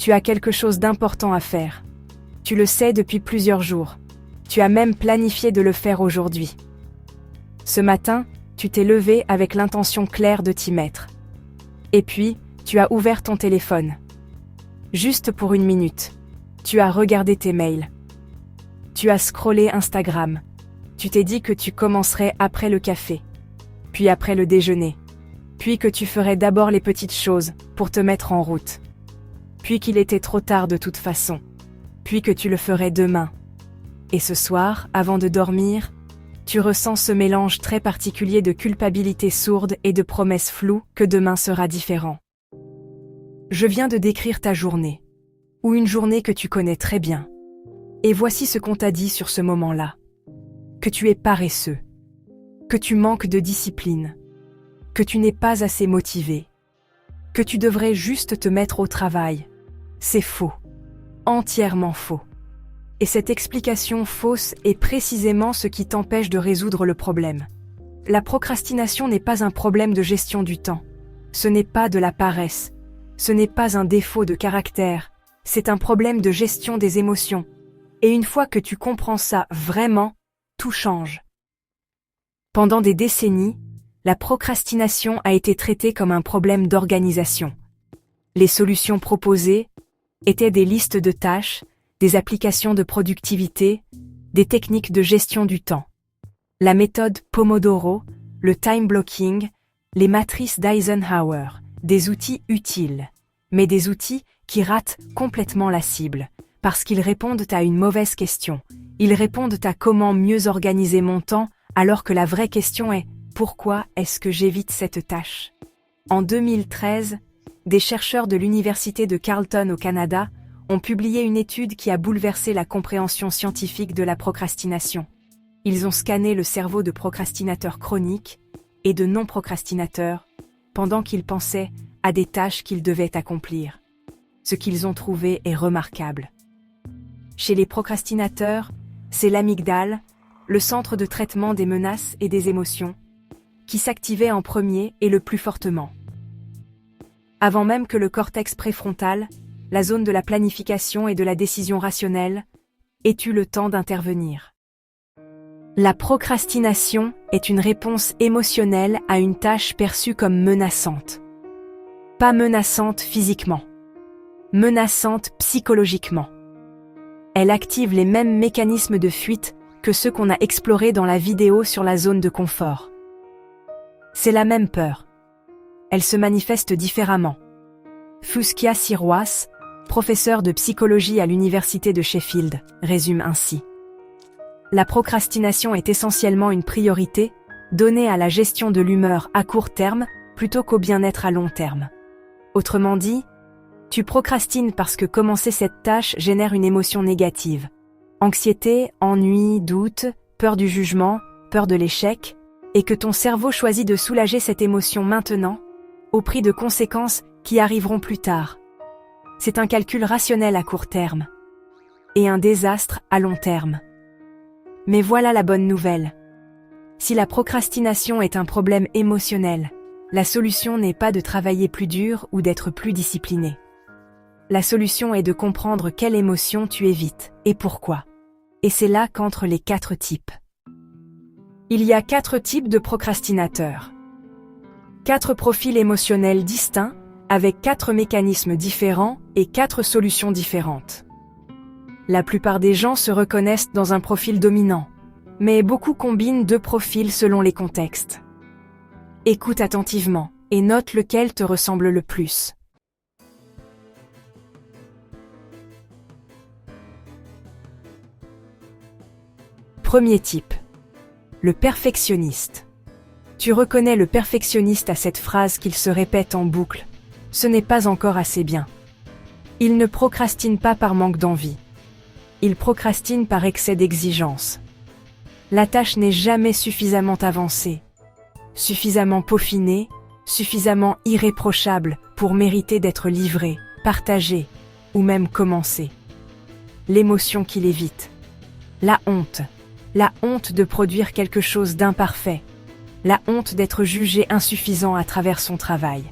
Tu as quelque chose d'important à faire. Tu le sais depuis plusieurs jours. Tu as même planifié de le faire aujourd'hui. Ce matin, tu t'es levé avec l'intention claire de t'y mettre. Et puis, tu as ouvert ton téléphone. Juste pour 1 minute. Tu as regardé tes mails. Tu as scrollé Instagram. Tu t'es dit que tu commencerais après le café, puis après le déjeuner, puis que tu ferais d'abord les petites choses pour te mettre en route, puis qu'il était trop tard de toute façon, puis que tu le ferais demain. Et ce soir, avant de dormir, tu ressens ce mélange très particulier de culpabilité sourde et de promesses floues que demain sera différent. Je viens de décrire ta journée, ou une journée que tu connais très bien. Et voici ce qu'on t'a dit sur ce moment-là. Que tu es paresseux, que tu manques de discipline, que tu n'es pas assez motivé, que tu devrais juste te mettre au travail. C'est faux, entièrement faux. Et cette explication fausse est précisément ce qui t'empêche de résoudre le problème. La procrastination n'est pas un problème de gestion du temps. Ce n'est pas de la paresse. Ce n'est pas un défaut de caractère. C'est un problème de gestion des émotions. Et une fois que tu comprends ça vraiment, tout change. Pendant des décennies, la procrastination a été traitée comme un problème d'organisation. Les solutions proposées étaient des listes de tâches, des applications de productivité, des techniques de gestion du temps. La méthode Pomodoro, le time blocking, les matrices d'Eisenhower, des outils utiles, mais des outils qui ratent complètement la cible, parce qu'ils répondent à une mauvaise question. Ils répondent à comment mieux organiser mon temps, alors que la vraie question est « Pourquoi est-ce que j'évite cette tâche ?» En 2013, des chercheurs de l'Université de Carleton au Canada ont publié une étude qui a bouleversé la compréhension scientifique de la procrastination. Ils ont scanné le cerveau de procrastinateurs chroniques et de non-procrastinateurs pendant qu'ils pensaient à des tâches qu'ils devaient accomplir. Ce qu'ils ont trouvé est remarquable. Chez les procrastinateurs, c'est l'amygdale, le centre de traitement des menaces et des émotions, qui s'activait en premier et le plus fortement. Avant même que le cortex préfrontal, la zone de la planification et de la décision rationnelle, ait eu le temps d'intervenir. La procrastination est une réponse émotionnelle à une tâche perçue comme menaçante. Pas menaçante physiquement, menaçante psychologiquement. Elle active les mêmes mécanismes de fuite que ceux qu'on a explorés dans la vidéo sur la zone de confort. C'est la même peur. Elle se manifeste différemment. Fuskia Sirois, professeur de psychologie à l'université de Sheffield, résume ainsi. La procrastination est essentiellement une priorité donnée à la gestion de l'humeur à court terme plutôt qu'au bien-être à long terme. Autrement dit, tu procrastines parce que commencer cette tâche génère une émotion négative. Anxiété, ennui, doute, peur du jugement, peur de l'échec, et que ton cerveau choisit de soulager cette émotion maintenant, au prix de conséquences qui arriveront plus tard. C'est un calcul rationnel à court terme, et un désastre à long terme. Mais voilà la bonne nouvelle. Si la procrastination est un problème émotionnel, la solution n'est pas de travailler plus dur ou d'être plus discipliné. La solution est de comprendre quelle émotion tu évites et pourquoi. Et c'est là qu'entrent les 4 types. Il y a 4 types de procrastinateurs. 4 profils émotionnels distincts, avec 4 mécanismes différents et 4 solutions différentes. La plupart des gens se reconnaissent dans un profil dominant, mais beaucoup combinent 2 profils selon les contextes. Écoute attentivement et note lequel te ressemble le plus. Premier type. Le perfectionniste. Tu reconnais le perfectionniste à cette phrase qu'il se répète en boucle. Ce n'est pas encore assez bien. Il ne procrastine pas par manque d'envie. Il procrastine par excès d'exigence. La tâche n'est jamais suffisamment avancée, suffisamment peaufinée, suffisamment irréprochable pour mériter d'être livrée, partagée ou même commencée. L'émotion qu'il évite. La honte. La honte de produire quelque chose d'imparfait. La honte d'être jugé insuffisant à travers son travail.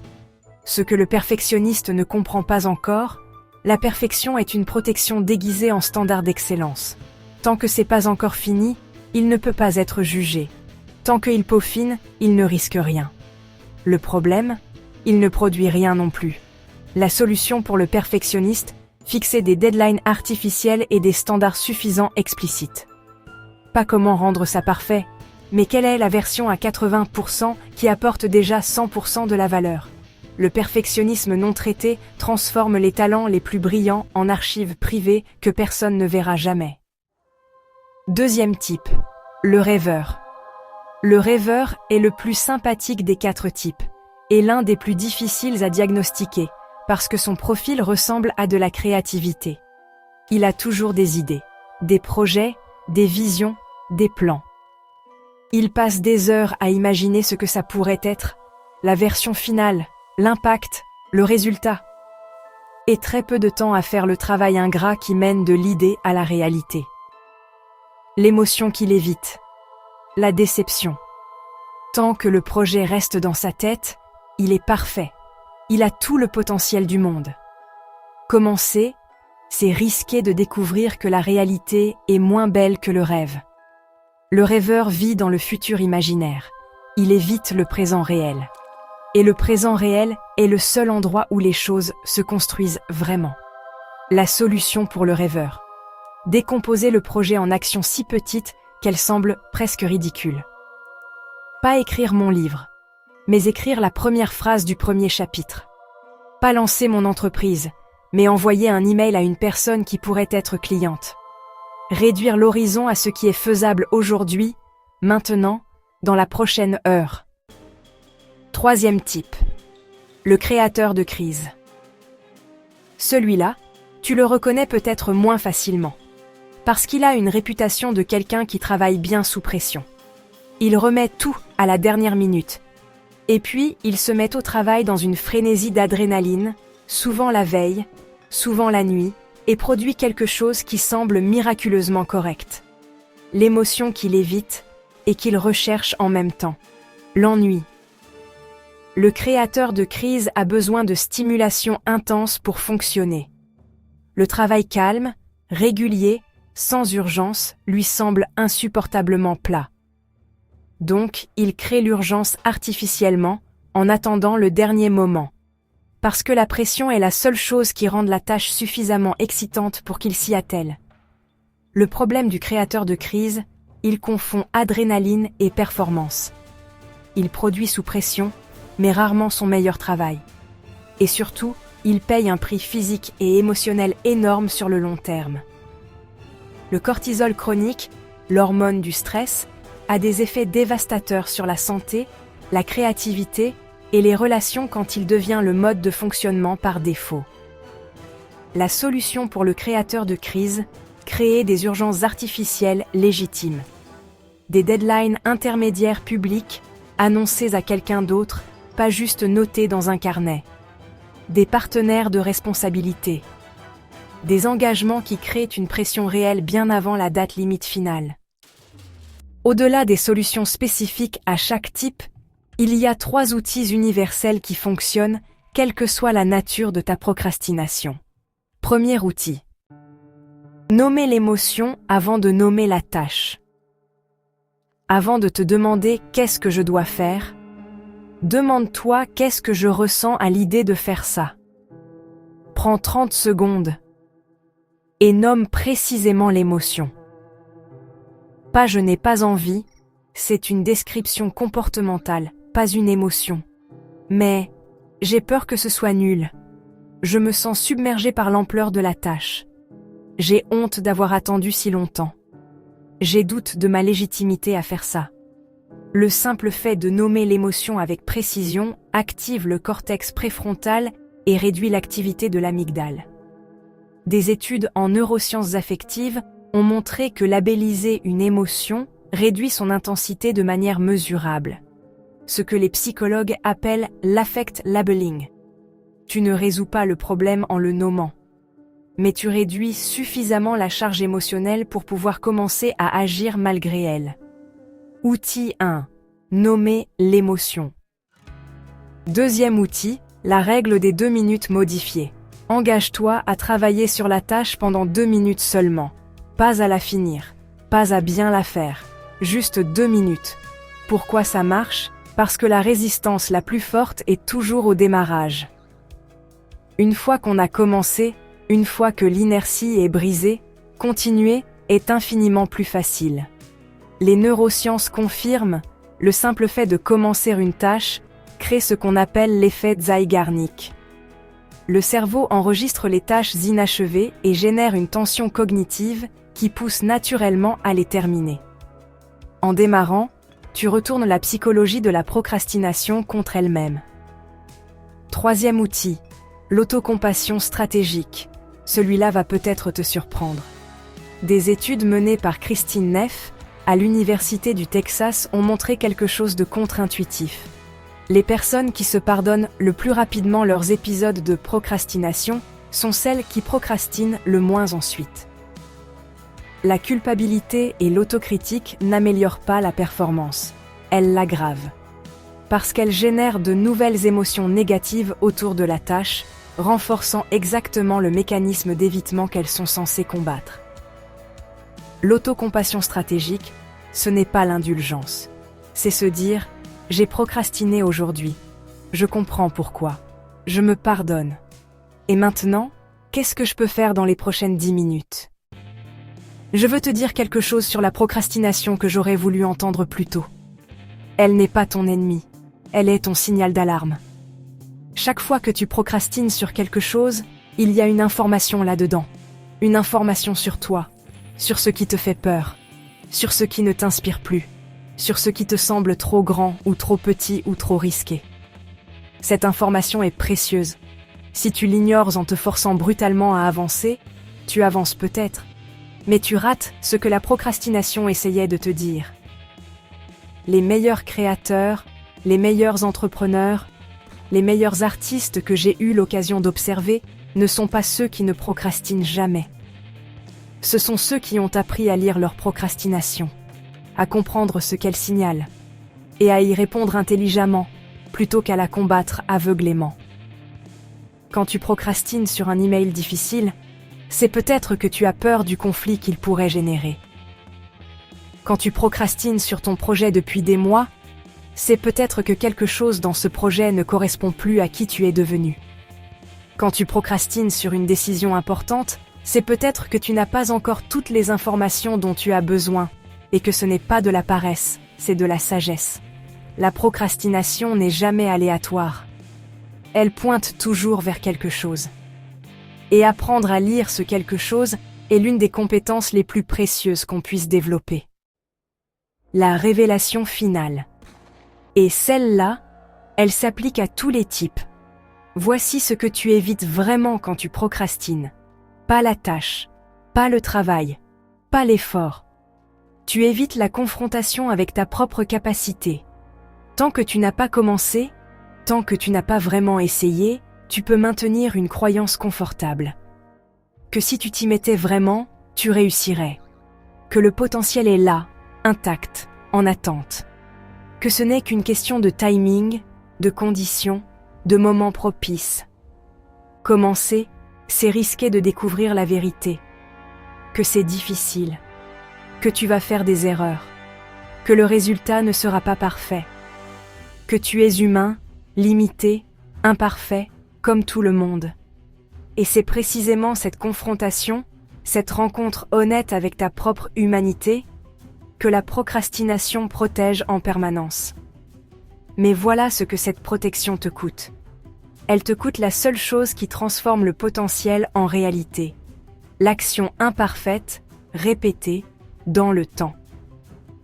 Ce que le perfectionniste ne comprend pas encore, La perfection est une protection déguisée en standard d'excellence. Tant que c'est pas encore fini, il ne peut pas être jugé. Tant qu'il peaufine, il ne risque rien. Le problème, il ne produit rien non plus. La solution pour le perfectionniste, fixer des deadlines artificielles et des standards suffisants explicites. Pas comment rendre ça parfait, mais quelle est la version à 80% qui apporte déjà 100% de la valeur. Le perfectionnisme non traité transforme les talents les plus brillants en archives privées que personne ne verra jamais. Deuxième type, le rêveur. Le rêveur est le plus sympathique des 4 types, et l'un des plus difficiles à diagnostiquer, parce que son profil ressemble à de la créativité. Il a toujours des idées, des projets, des visions, des plans. Il passe des heures à imaginer ce que ça pourrait être, la version finale, l'impact, le résultat. Et très peu de temps à faire le travail ingrat qui mène de l'idée à la réalité. L'émotion qui l'évite. La déception. Tant que le projet reste dans sa tête, il est parfait. Il a tout le potentiel du monde. Commencer, c'est risquer de découvrir que la réalité est moins belle que le rêve. Le rêveur vit dans le futur imaginaire. Il évite le présent réel. Et le présent réel est le seul endroit où les choses se construisent vraiment. La solution pour le rêveur. Décomposer le projet en actions si petites qu'elles semblent presque ridicules. Pas écrire mon livre, mais écrire la première phrase du premier chapitre. Pas lancer mon entreprise, mais envoyer un email à une personne qui pourrait être cliente. Réduire l'horizon à ce qui est faisable aujourd'hui, maintenant, dans la prochaine heure. Troisième type, le créateur de crise. Celui-là, tu le reconnais peut-être moins facilement, parce qu'il a une réputation de quelqu'un qui travaille bien sous pression. Il remet tout à la dernière minute, et puis il se met au travail dans une frénésie d'adrénaline, souvent la veille, souvent la nuit, et produit quelque chose qui semble miraculeusement correct. L'émotion qu'il évite et qu'il recherche en même temps. L'ennui. Le créateur de crise a besoin de stimulation intense pour fonctionner. Le travail calme, régulier, sans urgence, lui semble insupportablement plat. Donc, il crée l'urgence artificiellement, en attendant le dernier moment. Parce que la pression est la seule chose qui rende la tâche suffisamment excitante pour qu'il s'y attelle. Le problème du créateur de crise, il confond adrénaline et performance. Il produit sous pression, mais rarement son meilleur travail. Et surtout, il paye un prix physique et émotionnel énorme sur le long terme. Le cortisol chronique, l'hormone du stress, a des effets dévastateurs sur la santé, la créativité et les relations quand il devient le mode de fonctionnement par défaut. La solution pour le créateur de crise, créer des urgences artificielles légitimes. Des deadlines intermédiaires publiques, annoncées à quelqu'un d'autre, pas juste notées dans un carnet. Des partenaires de responsabilité. Des engagements qui créent une pression réelle bien avant la date limite finale. Au-delà des solutions spécifiques à chaque type, il y a 3 outils universels qui fonctionnent, quelle que soit la nature de ta procrastination. Premier outil. Nommer l'émotion avant de nommer la tâche. Avant de te demander « qu'est-ce que je dois faire ?», demande-toi « qu'est-ce que je ressens à l'idée de faire ça ?» Prends 30 secondes et nomme précisément l'émotion. Pas « je n'ai pas envie », c'est une description comportementale, pas une émotion. Mais « j'ai peur que ce soit nul ». Je me sens submergé par l'ampleur de la tâche. J'ai honte d'avoir attendu si longtemps. J'ai doute de ma légitimité à faire ça. Le simple fait de nommer l'émotion avec précision active le cortex préfrontal et réduit l'activité de l'amygdale. Des études en neurosciences affectives ont montré que labelliser une émotion réduit son intensité de manière mesurable. Ce que les psychologues appellent l'affect labeling. Tu ne résous pas le problème en le nommant, mais tu réduis suffisamment la charge émotionnelle pour pouvoir commencer à agir malgré elle. Outil 1. Nommer l'émotion. Deuxième outil, la règle des 2 minutes modifiée. Engage-toi à travailler sur la tâche pendant 2 minutes seulement. Pas à la finir, pas à bien la faire, juste 2 minutes. Pourquoi ça marche? Parce que la résistance la plus forte est toujours au démarrage. Une fois qu'on a commencé, une fois que l'inertie est brisée, continuer est infiniment plus facile. Les neurosciences confirment, le simple fait de commencer une tâche crée ce qu'on appelle l'effet Zeigarnik. Le cerveau enregistre les tâches inachevées et génère une tension cognitive qui pousse naturellement à les terminer. En démarrant, tu retournes la psychologie de la procrastination contre elle-même. Troisième outil, l'autocompassion stratégique. Celui-là va peut-être te surprendre. Des études menées par Christine Neff à l'Université du Texas ont montré quelque chose de contre-intuitif. Les personnes qui se pardonnent le plus rapidement leurs épisodes de procrastination sont celles qui procrastinent le moins ensuite. La culpabilité et l'autocritique n'améliorent pas la performance, elles l'aggravent. Parce qu'elles génèrent de nouvelles émotions négatives autour de la tâche, renforçant exactement le mécanisme d'évitement qu'elles sont censées combattre. L'autocompassion stratégique, ce n'est pas l'indulgence. C'est se dire « j'ai procrastiné aujourd'hui, je comprends pourquoi, je me pardonne. Et maintenant, qu'est-ce que je peux faire dans les prochaines 10 minutes ?» Je veux te dire quelque chose sur la procrastination que j'aurais voulu entendre plus tôt. Elle n'est pas ton ennemi, elle est ton signal d'alarme. Chaque fois que tu procrastines sur quelque chose, il y a une information là-dedans. Une information sur toi, sur ce qui te fait peur, sur ce qui ne t'inspire plus, sur ce qui te semble trop grand ou trop petit ou trop risqué. Cette information est précieuse. Si tu l'ignores en te forçant brutalement à avancer, tu avances peut-être, mais tu rates ce que la procrastination essayait de te dire. Les meilleurs créateurs, les meilleurs entrepreneurs, les meilleurs artistes que j'ai eu l'occasion d'observer ne sont pas ceux qui ne procrastinent jamais. Ce sont ceux qui ont appris à lire leur procrastination, à comprendre ce qu'elle signale, et à y répondre intelligemment, plutôt qu'à la combattre aveuglément. Quand tu procrastines sur un email difficile, c'est peut-être que tu as peur du conflit qu'il pourrait générer. Quand tu procrastines sur ton projet depuis des mois, c'est peut-être que quelque chose dans ce projet ne correspond plus à qui tu es devenu. Quand tu procrastines sur une décision importante, c'est peut-être que tu n'as pas encore toutes les informations dont tu as besoin, et que ce n'est pas de la paresse, c'est de la sagesse. La procrastination n'est jamais aléatoire. Elle pointe toujours vers quelque chose. Et apprendre à lire ce quelque chose est l'une des compétences les plus précieuses qu'on puisse développer. La révélation finale. Et celle-là, elle s'applique à tous les types. Voici ce que tu évites vraiment quand tu procrastines. Pas la tâche, pas le travail, pas l'effort. Tu évites la confrontation avec ta propre capacité. Tant que tu n'as pas commencé, tant que tu n'as pas vraiment essayé, tu peux maintenir une croyance confortable. Que si tu t'y mettais vraiment, tu réussirais. Que le potentiel est là, intact, en attente. Que ce n'est qu'une question de timing, de conditions, de moments propices. Commencer, c'est risquer de découvrir la vérité. Que c'est difficile. Que tu vas faire des erreurs. Que le résultat ne sera pas parfait. Que tu es humain, limité, imparfait, comme tout le monde. Et c'est précisément cette confrontation, cette rencontre honnête avec ta propre humanité, que la procrastination protège en permanence. Mais voilà ce que cette protection te coûte. Elle te coûte la seule chose qui transforme le potentiel en réalité. L'action imparfaite, répétée, dans le temps.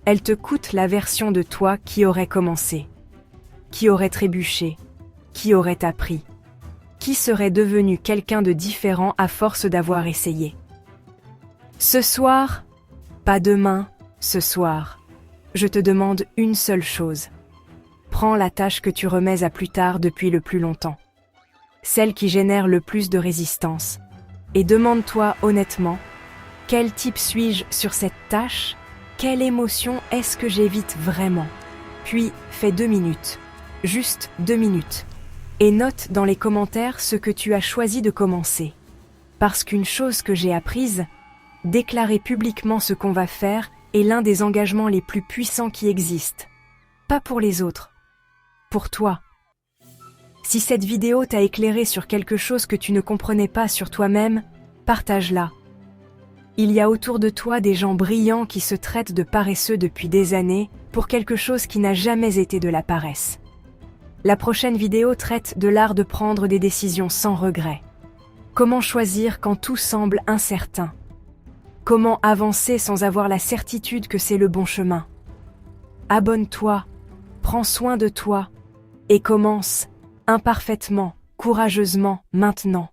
Elle te coûte la version de toi qui aurait commencé, qui aurait trébuché, qui aurait appris, qui serait devenu quelqu'un de différent à force d'avoir essayé. Ce soir, pas demain, ce soir, je te demande une seule chose. Prends la tâche que tu remets à plus tard depuis le plus longtemps, celle qui génère le plus de résistance, et demande-toi honnêtement, quel type suis-je sur cette tâche? Quelle émotion est-ce que j'évite vraiment? Puis, fais 2 minutes. Juste 2 minutes. Et note dans les commentaires ce que tu as choisi de commencer. Parce qu'une chose que j'ai apprise, déclarer publiquement ce qu'on va faire est l'un des engagements les plus puissants qui existent. Pas pour les autres, pour toi. Si cette vidéo t'a éclairé sur quelque chose que tu ne comprenais pas sur toi-même, partage-la. Il y a autour de toi des gens brillants qui se traitent de paresseux depuis des années pour quelque chose qui n'a jamais été de la paresse. La prochaine vidéo traite de l'art de prendre des décisions sans regret. Comment choisir quand tout semble incertain? Comment avancer sans avoir la certitude que c'est le bon chemin? Abonne-toi, prends soin de toi et commence, imparfaitement, courageusement, maintenant.